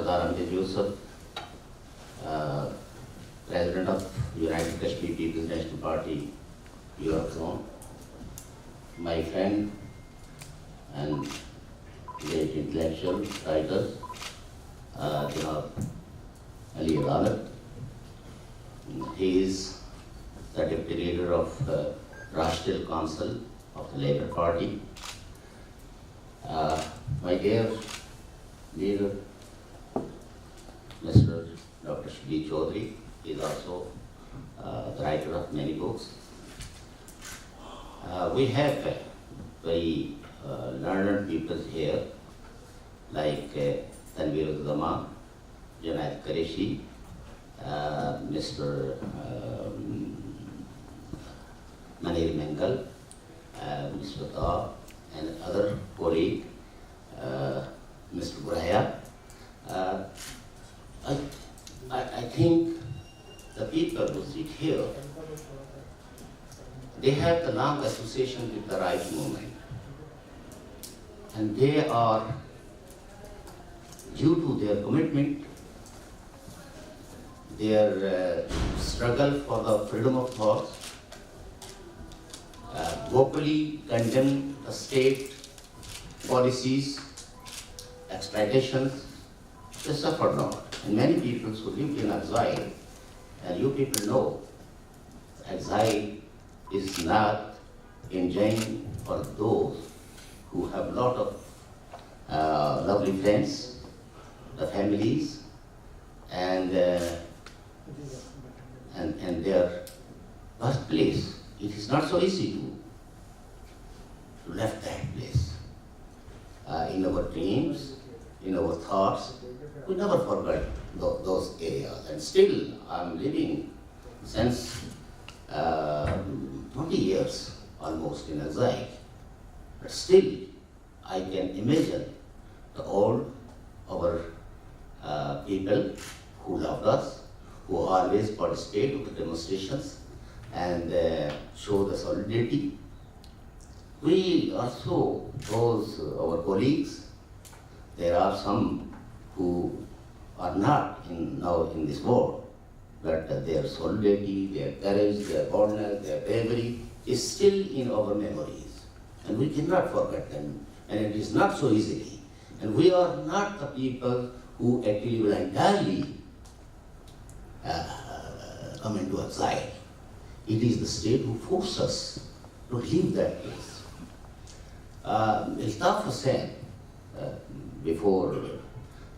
Sardar Yusuf, President of United Kashmiri People's National Party, Europe Zone, my friend and great intellectual writer, Janab Ali Adalat. He is the deputy leader of the Rashtriya Council of the Labour Party. My dear leader, Mr. Dr. Shukat Chaudhary, is also the writer of many books. We have very learned people here, like Tanveer Zaman, Junaid Qureshi, Mr. Manir Mengal, Mr. Sardar, and other colleague, Mr. Buraya. I think the people who sit here, they have the long association with the right movement. And they are, due to their commitment, their struggle for the freedom of thought, vocally condemn the state policies, exploitations, they suffered not. And many people who lived in exile, and you people know, exile is not enjoying for those who have a lot of lovely friends, the families, and their birthplace. It is not so easy to left that place. In our dreams, in our thoughts, we never forget those areas. And still, I'm living since 20 years almost in exile. But still, I can imagine all our people who loved us, who always participate in the demonstrations and show the solidarity. We also, those our colleagues, there are some who are not now in this world, but their solidarity, their courage, their boldness, their bravery is still in our memories. And we cannot forget them, and it is not so easily. And we are not the people who actually will entirely come into exile. It is the state who forces us to leave that place. Iltaf Hussain, before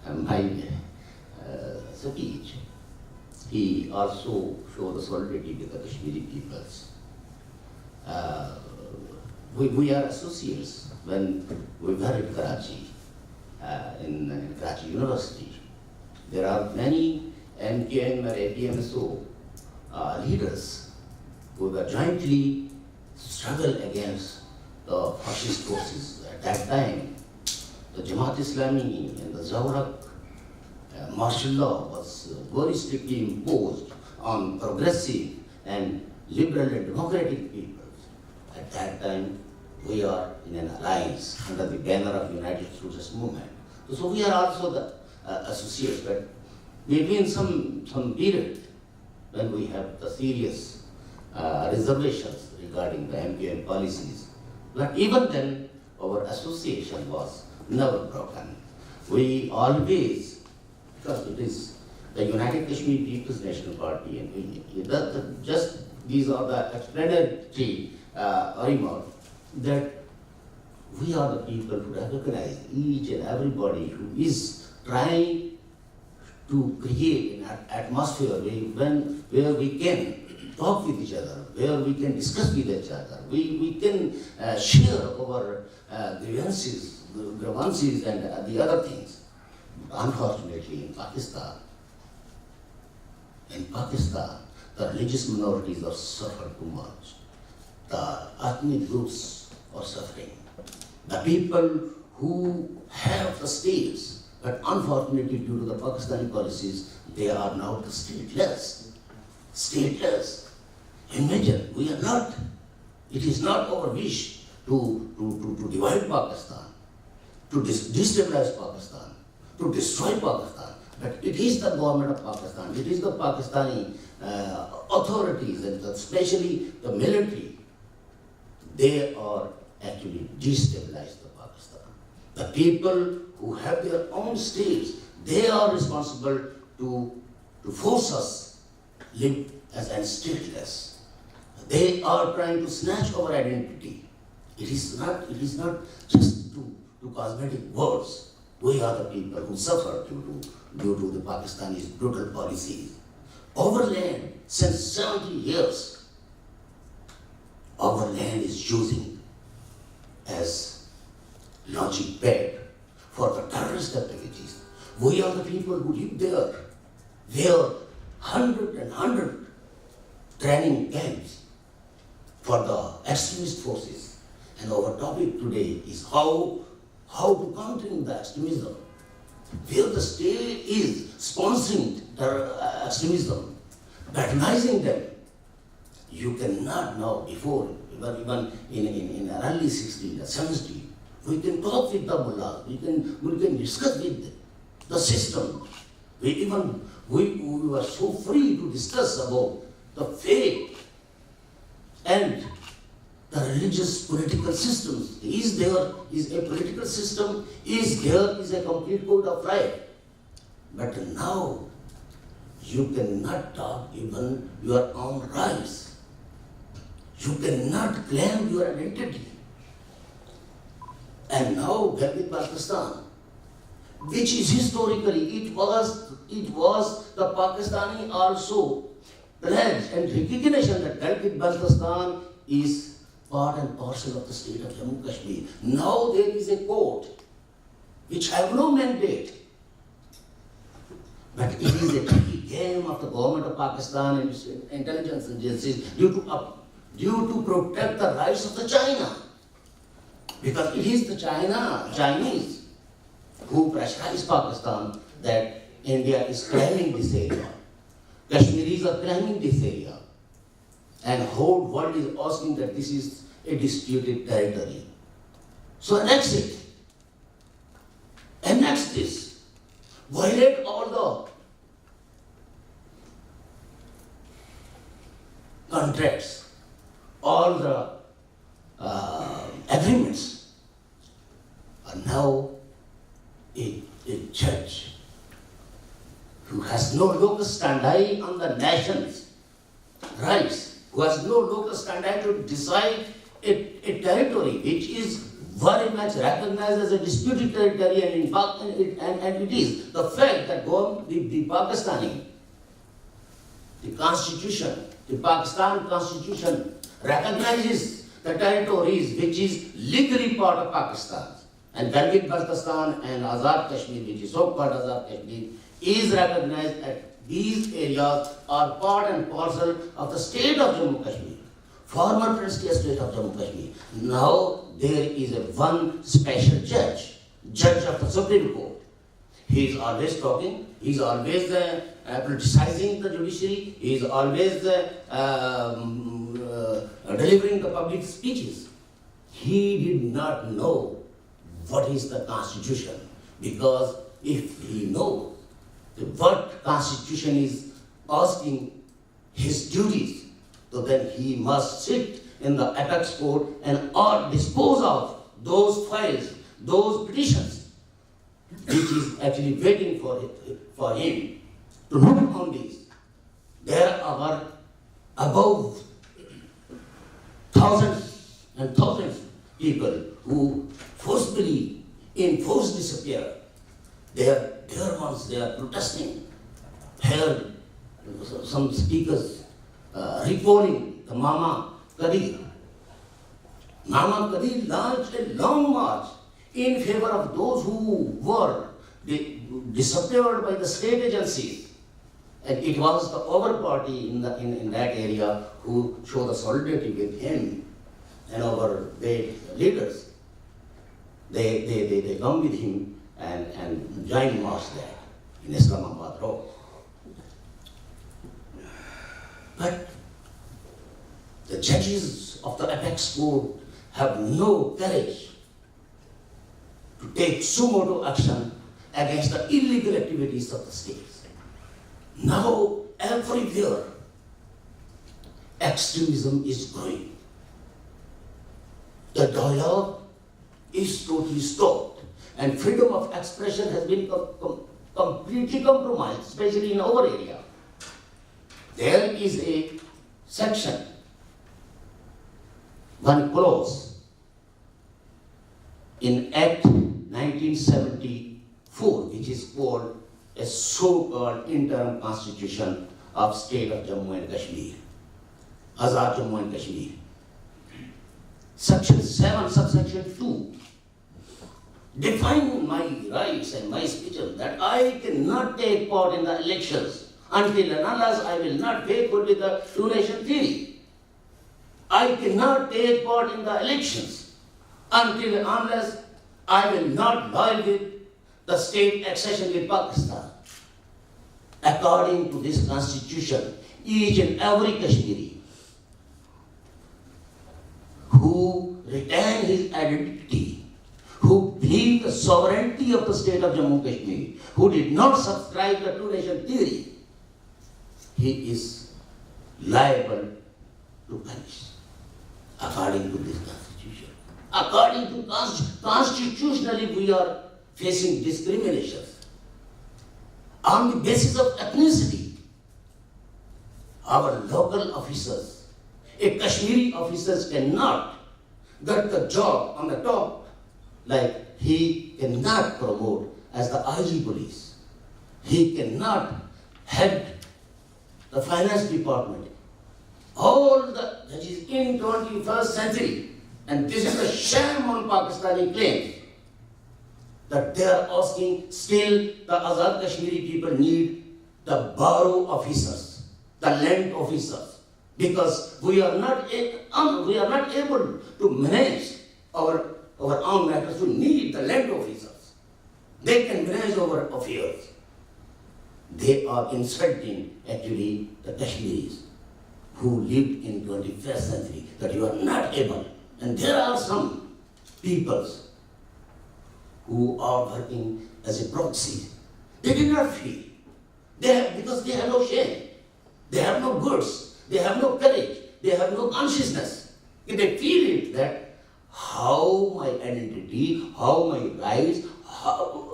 my speech, he also showed the solidarity with the Kashmiri peoples. We are associates when we were in Karachi, in Karachi University. There are many MKM or APMSO leaders who were jointly struggle against the fascist forces. At that time, the Jamaat Islami and the Zawrak martial law was very strictly imposed on progressive and liberal and democratic peoples. At that time, we are in an alliance under the banner of United Socialist Movement. So we are also the associates, but between some period when we have the serious reservations regarding the MKM policies. But even then, our association was never broken. We always, because it is the United Kashmiri People's National Party, and just these are the explanatory remarks, that we are the people who recognize each and everybody who is trying to create an atmosphere where we can talk with each other, where we can discuss with each other, we can share our grievances and the other things. Unfortunately, in Pakistan, the religious minorities are suffering too much. The ethnic groups are suffering. The people who have the states, but unfortunately due to the Pakistani policies, they are now the stateless. Stateless. Imagine, we are not, it is not our wish to divide Pakistan, to destabilize Pakistan, to destroy Pakistan. But it is the government of Pakistan, it is the Pakistani authorities, and especially the military, they are actually destabilized the Pakistan. The people who have their own states, they are responsible to force us live as stateless. They are trying to snatch our identity. It is not just to cosmetic words. We are the people who suffer due to the Pakistani's brutal policies. Our land, since 70 years, our land is using as launching pad for the terrorist activities. We are the people who live there. There are hundred training camps for the extremist forces. And our topic today is how to counter the extremism. Where the state is sponsoring extremism, patronizing them. You cannot now, before, even in early 60s, 70s, we can talk with the mullahs, we can discuss with the system. We were so free to discuss about the faith and the religious political systems. Is a political system, is a complete code of life. But now, you cannot talk even your own rights. You cannot claim your identity. And now, with Pakistan, which is historically, it was the Pakistani also pledge and recognition that Gilgit Baltistan is part and parcel of the state of Jammu Kashmir. Now there is a court which have no mandate. But it is a tricky game of the government of Pakistan and its intelligence agencies due to protect the rights of the China. Because it is the Chinese who pressurize Pakistan that India is claiming this area. Kashmiris are claiming this area. And whole world is asking that this is a disputed territory. So annex it. Annex this. Violate all the contracts, all the agreements. And now a judge who has no locus standi on the nation's rights, who has no locus standi to decide a territory which is very much recognized as a disputed territory, and it is the fact that the Pakistani, the constitution, the Pakistan constitution recognizes the territories which is legally part of Pakistan. And Gilgit Baltistan and Azad Kashmir, which is so-called Azad Kashmir, is recognized that these areas are part and parcel of the state of Jammu Kashmir, former princely state of Jammu Kashmir. Now there is one special judge of the Supreme Court. He is always talking, he is always politicizing the judiciary, he is always delivering the public speeches. He did not know what is the constitution, because if he knows what constitution is asking his duties, so then he must sit in the apex court and or dispose of those files, those petitions, which is actually waiting for him to look on these. There are above thousands and thousands of people who forcibly enforced disappear. They are protesting. Here, some speakers recalling the Mama Kadir. Mama Kadir launched a long march in favor of those who were disappeared by the state agencies. And it was the other party in that area who showed the solidarity with him and our leaders. They come with him and join march there in Islamabad Road. But the judges of the apex court have no courage to take sumo action against the illegal activities of the states. Now, everywhere, extremism is growing. The dialogue is totally stopped, and freedom of expression has been completely compromised, especially in our area. There is a section, one clause in Act 1974, which is called a so-called interim constitution of state of Jammu and Kashmir, Azad Jammu and Kashmir. Section 7, subsection 2, define my rights and my freedom that I cannot take part in the elections until and unless I will not faithful with the two-nation theory. I cannot take part in the elections until and unless I will not loyal with the state accession with Pakistan. According to this constitution, each and every Kashmiri who retain his identity, who believe the sovereignty of the state of Jammu and Kashmir, who did not subscribe the two-nation theory, he is liable to punish according to this constitution. According to constitutionally, we are facing discrimination on the basis of ethnicity. Our local officers, a Kashmiri officers cannot get the job on the top, like he cannot promote as the IG police. He cannot head the finance department. That is in 21st century, and this is a shame on Pakistani claims that they are asking still the Azad Kashmiri people need the borrow officers, the land officers, because we are not able to manage our own matters. We need the land officers. They can manage our affairs. They are insulting actually the Kashmiris who lived in 21st century, that you are not able. And there are some peoples who are working as a proxy. They did not feel. Because they have no shame. They have no goods. They have no courage. They have no consciousness. If they feel it, that how my identity, how my rights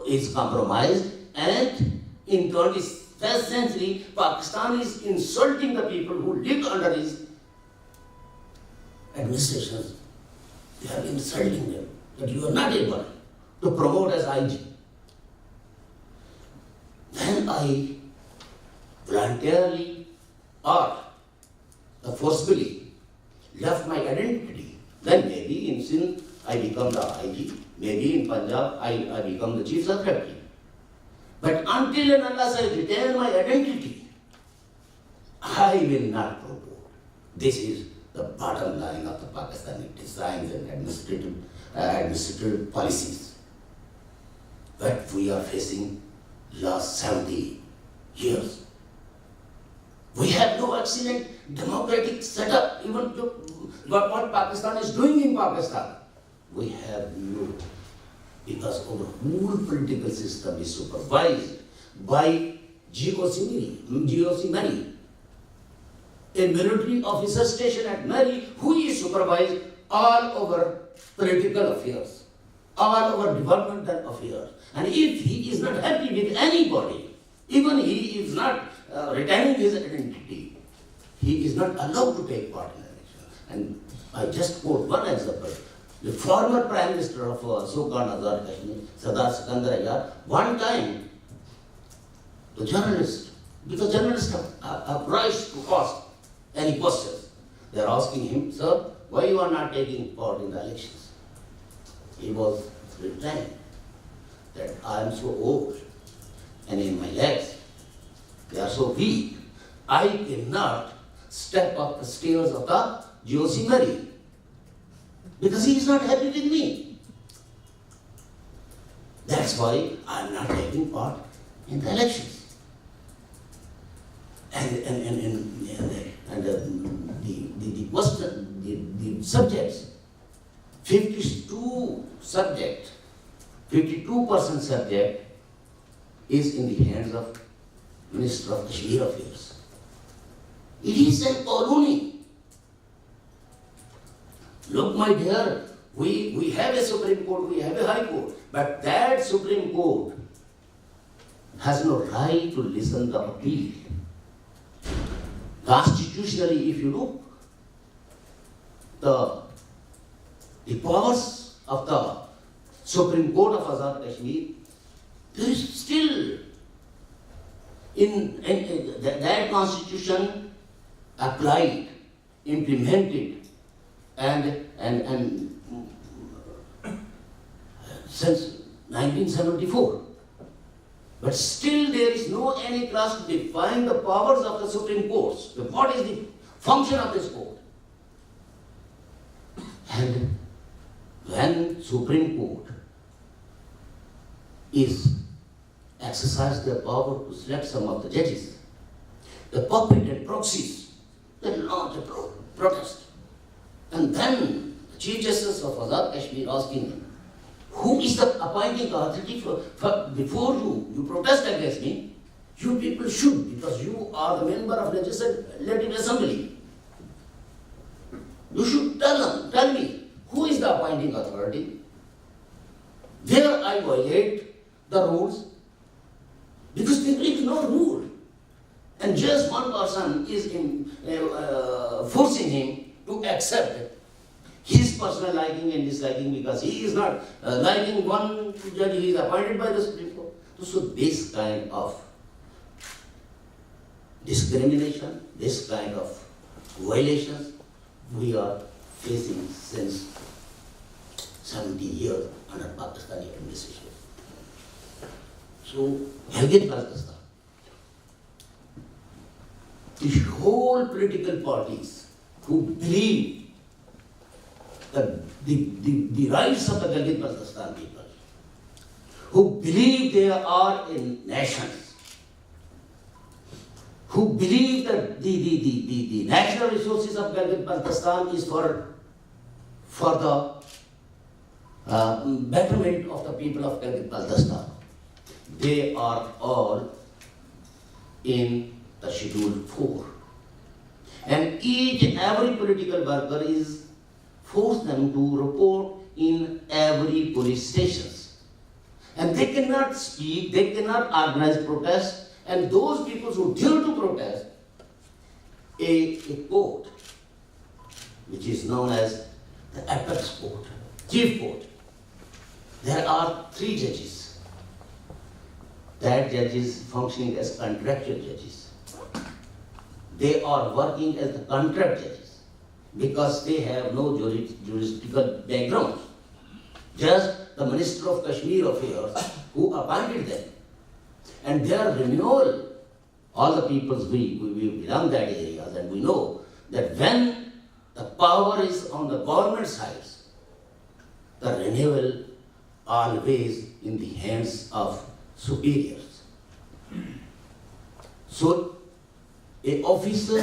is compromised, and in 21st century, Pakistan is insulting the people who lived under his administrations. They are insulting them, that you are not able to promote as IG. Then I voluntarily or forcefully left my identity. Then maybe in Sindh I become the IG, maybe in Punjab I become the Chief Secretary. But until and unless I retain my identity, I will not promote. This is the bottom line of the Pakistani designs and administrative policies. But we are facing last 70 years. We have no excellent democratic setup, even what Pakistan is doing in Pakistan. We have no, because our whole political system is supervised by GOC Mary, a military officer stationed at Mary who is supervised all our political affairs, all our developmental affairs. And if he is not happy with anybody, even he is not retaining his identity, he is not allowed to take part in election. And I just quote one example. The former Prime Minister of so-called Azad Kashmir, Sardar, one time, the journalist, because journalists have rights to ask any questions. They are asking him, sir, why you are not taking part in the elections? He was replying that I am so old and in my legs, they are so weak, I cannot step up the stairs of the GOC Mary because he is not happy with me. That's why I am not taking part in the elections. And the question, the subjects, 52% subject is in the hands of Minister of Kashmir Affairs. It is a colony. Look, my dear, we have a Supreme Court, we have a High Court, but that Supreme Court has no right to listen to appeal. Constitutionally, if you look, the powers of the Supreme Court of Azad Kashmir, there is still in that constitution applied, implemented, and since 1974. But still there is no any clause to define the powers of the Supreme Courts. What is the function of this court? And when Supreme Court is exercise their power to select some of the judges, the puppet and proxies, they launch a protest. And then the Chief Justice of Azad Kashmir asking them, who is the appointing authority before you protest against me? You people should, because you are the member of Legislative Assembly. You should tell me, who is the appointing authority? There I violate the rules, because there is no rule. And just one person is forcing him to accept his personal liking and disliking, because he is not liking one judge, he is appointed by the Supreme Court. So this kind of discrimination, this kind of violations, we are facing since 70 years under Pakistani administration. So, Pakistan, the whole political parties who believe that the rights of the Pakistan people, who believe they are in nations, who believe that the natural resources of Pakistan is for the betterment of the people of Pakistan, they are all in the Schedule 4. And each and every political worker is forced them to report in every police stations. And they cannot speak, they cannot organize protests, and those people who dare to protest, a court, which is known as the apex court, chief court. There are 3 judges. That judges functioning as contractual judges. They are working as the contract judges because they have no juridical background. Just the Minister of Kashmir Affairs who appointed them. And their renewal, all the peoples we belong that areas, and we know that when the power is on the government side, the renewal always in the hands of superiors. So, an officer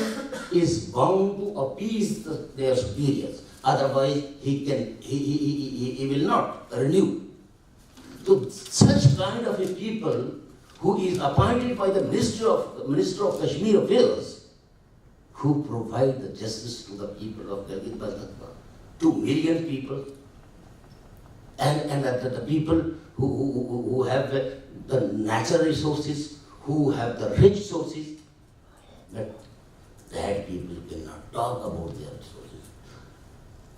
is bound to appease their superiors, otherwise he will not renew. So, such kind of a people who is appointed by the Minister of Kashmir Affairs, who provide the justice to the people of Pakistan, 2 million people, and the people who have the natural resources, who have the rich sources, but that people cannot talk about their resources.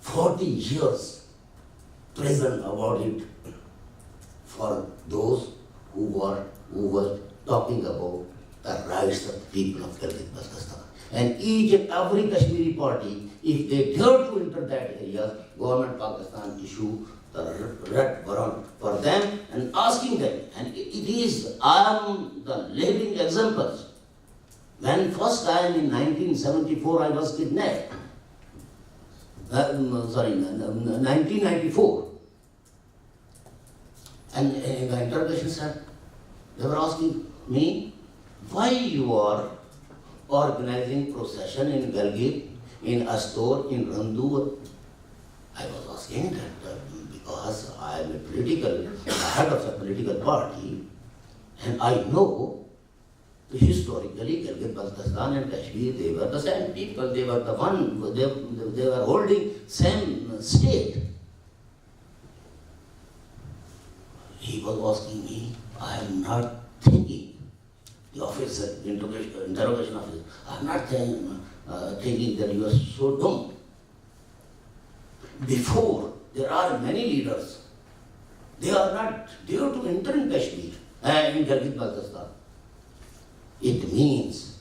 40 years prison about it for those who were talking about the rights of the people of Pakistan. And each and every Kashmiri party, if they dare to enter that area, government Pakistan issue the red warrant for them and asking them. And I am the living examples. When first time in 1974 I was kidnapped, 1994, and in the interrogation sir, they were asking me, why you are organizing procession in Galgir, in Astor, in Randur? I was asking that because I am a head of a political party, And I know historically Gilgit-Baltistan and Kashmir, they were the same people, they were the one, they were holding same state. He was asking me, I am not thinking, the officer, interrogation officer, I am not thinking that you are so dumb. Before, there are many leaders. They are not dare to enter in Kashmir and in Gilgit-Baltistan. It means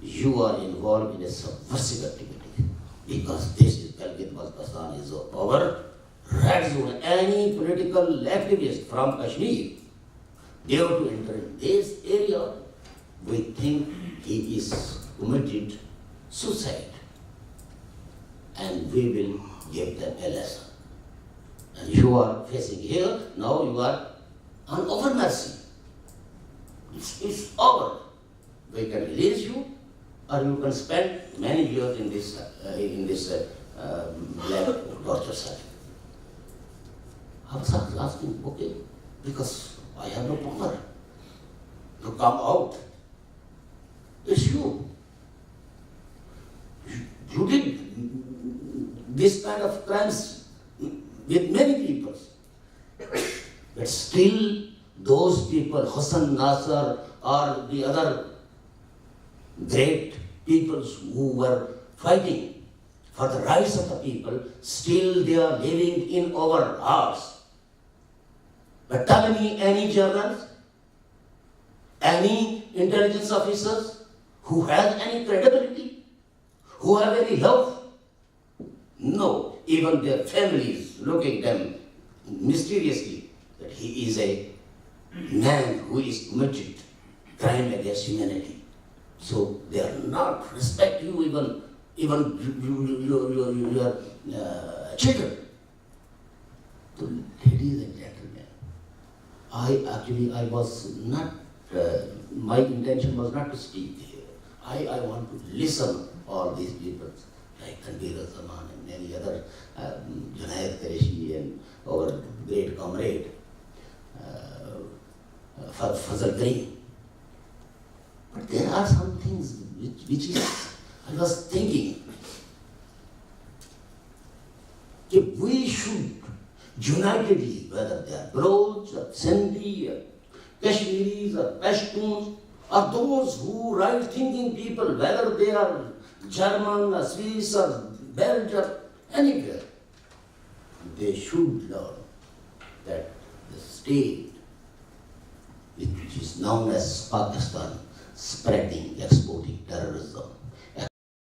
you are involved in a subversive activity because this is Gilgit-Baltistan is our red zone. Any political activist from Kashmir dare to enter in this area, we think he is committed suicide, and we will give them a lesson. And you are facing here, now you are on over mercy. It's over. We can release you, or you can spend many years in this black torture cell. I was asking, okay, because I have no power to come out. It's you. You did this kind of crimes with many people. But still, those people, Hassan Nasser or the other great peoples who were fighting for the rights of the people, still they are living in our hearts. But tell me any journalists, any intelligence officers who have any credibility, who have any love? No, even their families look at them mysteriously that he is a man who is committed crime against humanity. So they are not respect you, even your children. So, ladies and gentlemen, I was not, my intention was not to speak here. I want to listen all these people like Tanveer Zaman and many other, Junaid Qureshi and our great comrade, Fazal Karim. But there are some things which is, I was thinking, if we should unitedly, whether they are Baloch or Sindhi or Kashmiris or Pashtuns, or those who right-thinking people, whether they are German or Swiss or Belgian, anywhere, they should learn that the state, which is known as Pakistan, spreading, exporting terrorism,